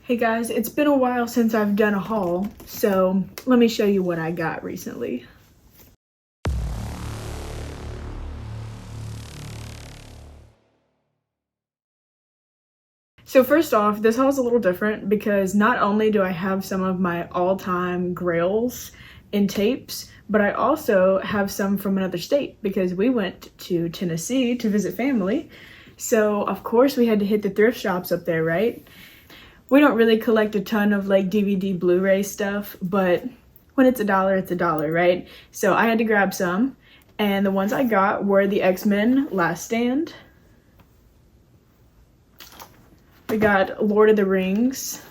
Hey guys, it's been a while since I've done a haul, so let me show you what I got recently. So first off, this haul is a little different because not only do I have some of my all-time grails in tapes, but I also have some from another state because we went to Tennessee to visit family. So of course we had to hit the thrift shops up there, right? We don't really collect a ton of like DVD Blu-ray stuff, but when it's a dollar, right? So I had to grab some, and the ones I got were the X-Men Last Stand. We got Lord of the Rings.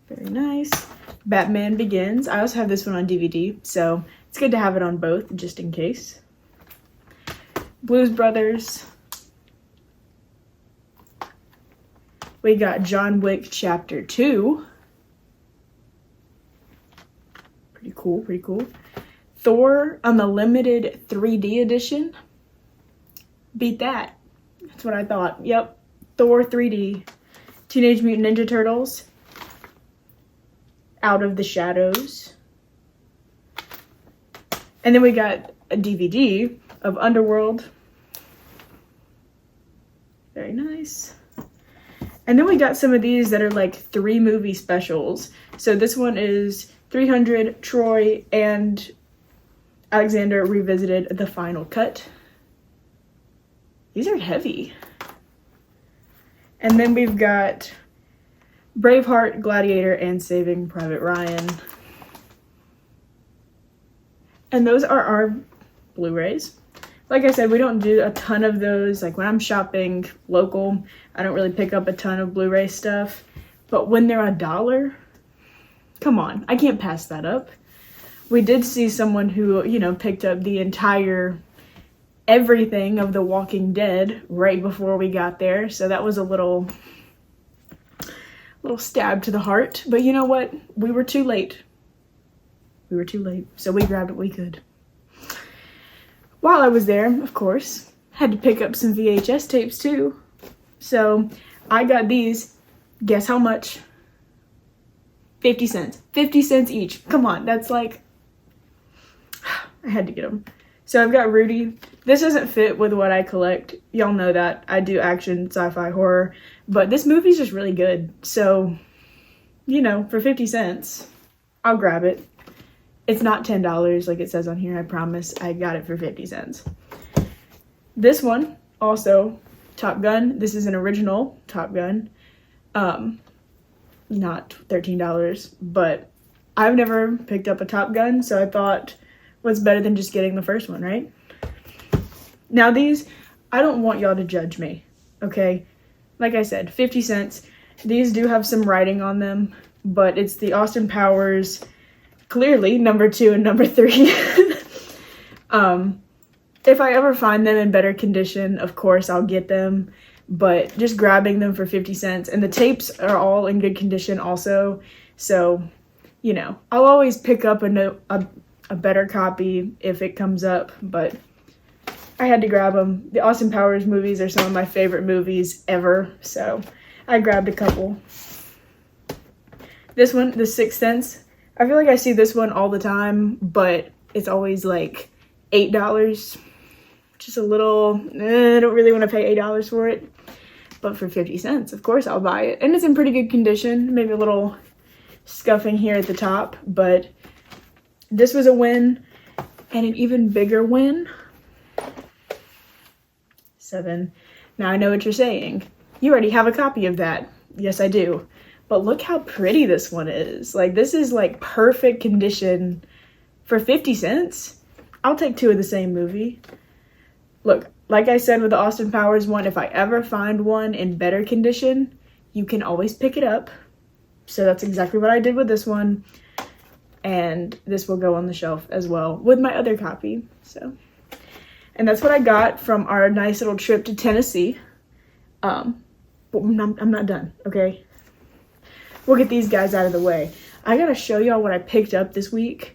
Very nice. Batman Begins. I also have this one on DVD, so it's good to have it on both just in case. Blues Brothers. We got John Wick Chapter 2. Pretty cool, pretty cool. Thor on the limited 3D edition. Beat that. That's what I thought. Yep. Thor 3D. Teenage Mutant Ninja Turtles. Out of the Shadows. And then we got a DVD of Underworld. Very nice. And then we got some of these that are like 3 movie specials. So this one is 300, Troy, and Alexander Revisited, the Final Cut. These are heavy. And then we've got Braveheart, Gladiator, and Saving Private Ryan. And those are our Blu-rays. Like I said, we don't do a ton of those. Like when I'm shopping local, I don't really pick up a ton of Blu-ray stuff. But when they're $1, come on, I can't pass that up. We did see someone who, you know, picked up the entire everything of The Walking Dead right before we got there. So that was a little stab to the heart. But you know what? We were too late. We were too late. So we grabbed what we could. While I was there, of course, had to pick up some VHS tapes too. So I got these. Guess how much? 50 cents. 50 cents each. Come on, that's like, I had to get them. So I've got Rudy. This doesn't fit with what I collect. Y'all know that. I do action, sci-fi, horror. But this movie's just really good. So, you know, for 50 cents, I'll grab it. It's not $10 like it says on here, I promise. I got it for 50 cents. This one, also Top Gun. This is an original Top Gun. Not $13, but I've never picked up a Top Gun, so I thought, what's better than just getting the first one, right? Now these, I don't want y'all to judge me, okay? Like I said, 50 cents. These do have some writing on them, but it's the Austin Powers, clearly number 2 and number 3. If I ever find them in better condition, of course I'll get them, but just grabbing them for 50 cents, and the tapes are all in good condition also, so, you know, I'll always pick up a better copy if it comes up, but I had to grab them. The Austin Powers movies are some of my favorite movies ever, so I grabbed a couple. This one, The Sixth Sense, I feel like I see this one all the time, but it's always like $8. Just a little, I don't really want to pay $8 for it. But for 50 cents, of course, I'll buy it. And it's in pretty good condition. Maybe a little scuffing here at the top. But this was a win. And an even bigger win. 7. Now I know what you're saying. You already have a copy of that. Yes, I do. But look how pretty this one is. Like, this is like perfect condition for 50 cents. I'll take 2 of the same movie. Look, like I said with the Austin Powers one, if I ever find one in better condition, you can always pick it up. So that's exactly what I did with this one. And this will go on the shelf as well with my other copy. So, and that's what I got from our nice little trip to Tennessee. But I'm not done, okay? We'll get these guys out of the way. I gotta show y'all what I picked up this week.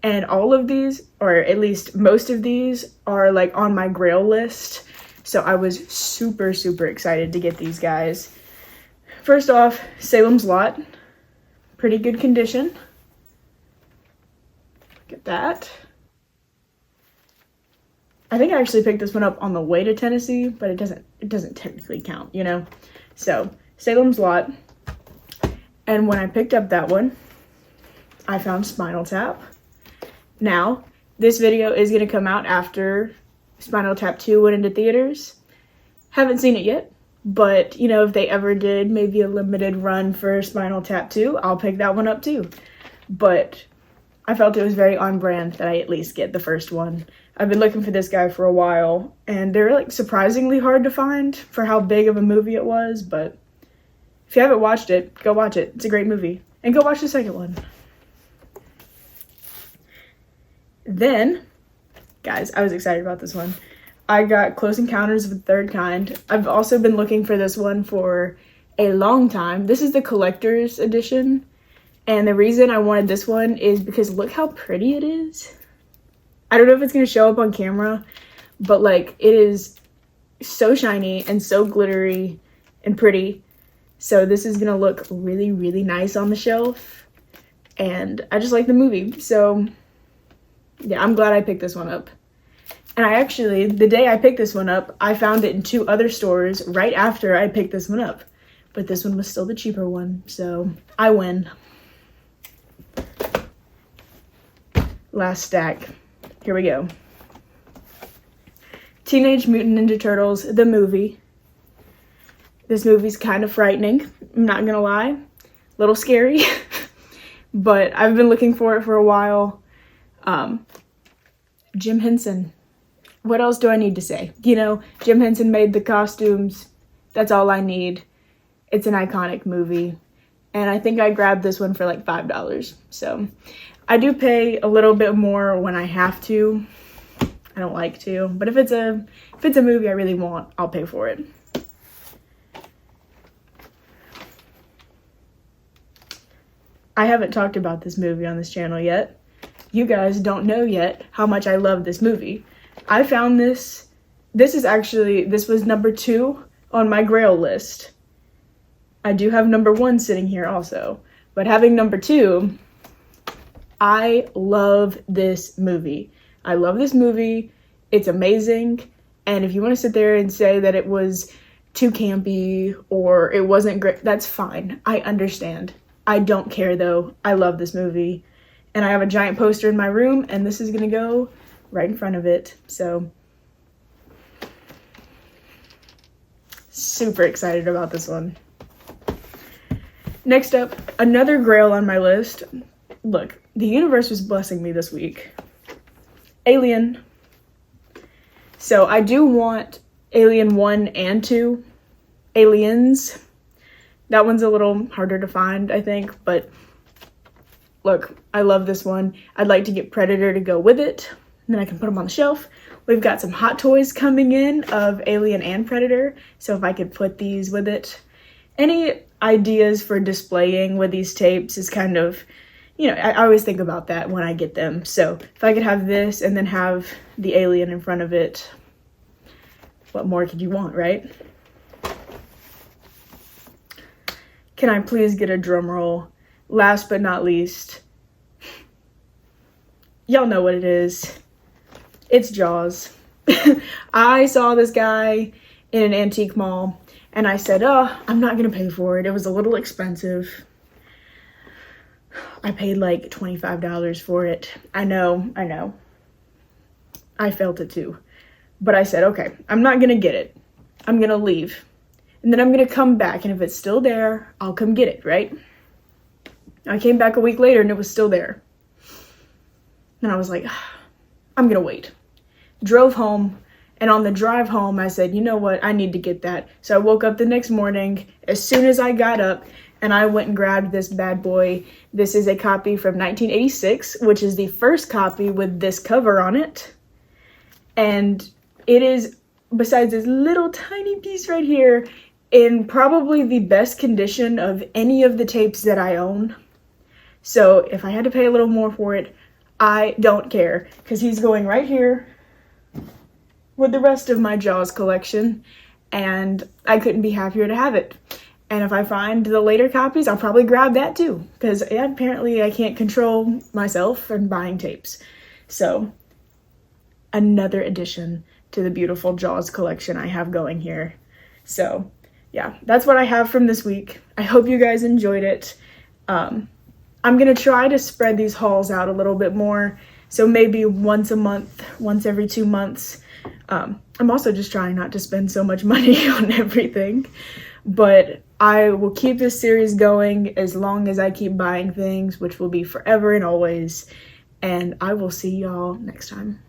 And all of these, or at least most of these, are like on my Grail list. So I was super, super excited to get these guys. first off, Salem's Lot. Pretty good condition. Look at that. I think I actually picked this one up on the way to Tennessee, but it doesn't technically count, you know? So, Salem's Lot. And when I picked up that one, I found Spinal Tap. Now, this video is going to come out after Spinal Tap 2 went into theaters. Haven't seen it yet, but, you know, if they ever did maybe a limited run for Spinal Tap 2, I'll pick that one up too. But I felt it was very on brand that I at least get the first one. I've been looking for this guy for a while, and they're like surprisingly hard to find for how big of a movie it was, but if you haven't watched it, go watch it. It's a great movie. And go watch the second one. Then, guys, I was excited about this one. I got Close Encounters of the Third Kind. I've also been looking for this one for a long time. This is the collector's edition. And the reason I wanted this one is because look how pretty it is. I don't know if it's going to show up on camera, but like it is so shiny and so glittery and pretty. So this is going to look really, really nice on the shelf. And I just like the movie. So yeah, I'm glad I picked this one up. And I actually, the day I picked this one up, I found it in 2 other stores right after I picked this one up. But this one was still the cheaper one. So I win. Last stack. Here we go. Teenage Mutant Ninja Turtles, the movie. This movie's kind of frightening, I'm not gonna lie. A little scary, but I've been looking for it for a while. Jim Henson. What else do I need to say? You know, Jim Henson made the costumes. That's all I need. It's an iconic movie. And I think I grabbed this one for like $5. So I do pay a little bit more when I have to. I don't like to, but if it's a movie I really want, I'll pay for it. I haven't talked about this movie on this channel yet. You guys don't know yet how much I love this movie. I found this. This was number 2 on my Grail list. I do have number 1 sitting here also, but having number 2, I love this movie. I love this movie. It's amazing. And if you want to sit there and say that it was too campy or it wasn't great, that's fine. I understand. I don't care though. I love this movie. And I have a giant poster in my room and this is going to go right in front of it. So super excited about this one. Next up, another Grail on my list. Look, the universe was blessing me this week. Alien. So I do want Alien 1 and 2. Aliens. That one's a little harder to find, I think, but look, I love this one. I'd like to get Predator to go with it, and then I can put them on the shelf. We've got some Hot Toys coming in of Alien and Predator, so if I could put these with it. Any ideas for displaying with these tapes is kind of, you know, I always think about that when I get them. So if I could have this and then have the Alien in front of it, what more could you want, right? Can I please get a drum roll? Last but not least, y'all know what it is. It's Jaws. I saw this guy in an antique mall and I said, oh, I'm not gonna pay for it. It was a little expensive. I paid like $25 for it. I know. I felt it too. But I said, okay, I'm not gonna get it. I'm gonna leave. And then I'm gonna come back, and if it's still there, I'll come get it, right? I came back a week later and it was still there. And I was like, I'm gonna wait. Drove home, and on the drive home, I said, you know what? I need to get that. So I woke up the next morning, as soon as I got up, and I went and grabbed this bad boy. This is a copy from 1986, which is the first copy with this cover on it. And it is, besides this little tiny piece right here, in probably the best condition of any of the tapes that I own. So if I had to pay a little more for it, I don't care, because he's going right here with the rest of my Jaws collection, and I couldn't be happier to have it. And if I find the later copies, I'll probably grab that too, because apparently I can't control myself from buying tapes. So, another addition to the beautiful Jaws collection I have going here. So, yeah, that's what I have from this week. I hope you guys enjoyed it. I'm going to try to spread these hauls out a little bit more. So maybe once a month, once every 2 months. I'm also just trying not to spend so much money on everything. But I will keep this series going as long as I keep buying things, which will be forever and always. And I will see y'all next time.